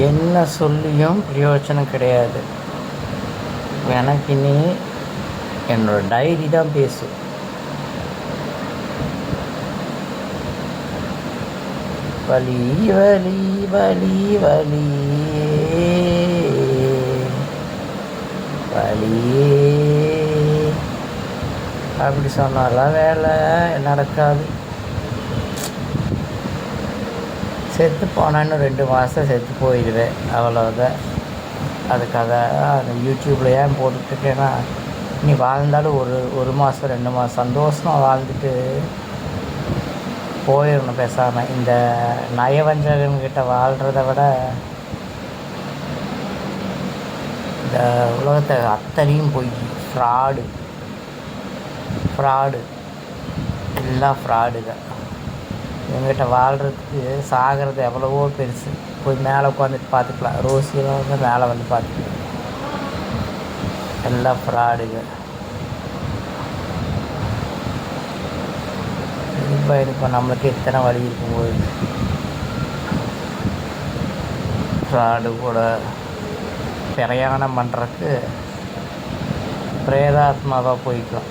என்ன சொல்லியும் பிரயோஜனம் கிடையாது. எனக்கு இனி என்னோடய டைரி தான் பேசும். வலி வலி வலி வலியே வலியே அப்படி சொன்னாலாம் வேலை நடக்காது. செத்து போனான்னு 2 மாதம் செத்து போயிடுவேன், அவ்வளோதான். அதுக்காக அந்த யூடியூப்பில் ஏன் போட்டுட்ருக்கேன்னா, நீ வாழ்ந்தாலும் ஒரு மாதம் 2 மாதம் சந்தோஷமாக வாழ்ந்துட்டு போயிடணும் பேசாமல். இந்த நயவஞ்சகன்கிட்ட வாழ்கிறத விட இந்த உலகத்தை அத்தனையும் போய் ஃப்ராடு எல்லாம் ஃப்ராடு தான். இவங்ககிட்ட வாழ்கிறதுக்கு சாகிறது எவ்வளவோ பெருசு. போய் மேலே உட்காந்துட்டு பார்த்துக்கலாம். ரோசியெல்லாம் வந்து மேலே வந்து பார்த்துக்கலாம். எல்லாம் ஃப்ராடுங்க. இப்போ நம்மளுக்கு எத்தனை வழி இருக்கும்போது ஃப்ராடு கூட பிரயாணம் பண்ணுறதுக்கு பிரேதாத்மாவாக போய்க்கலாம்.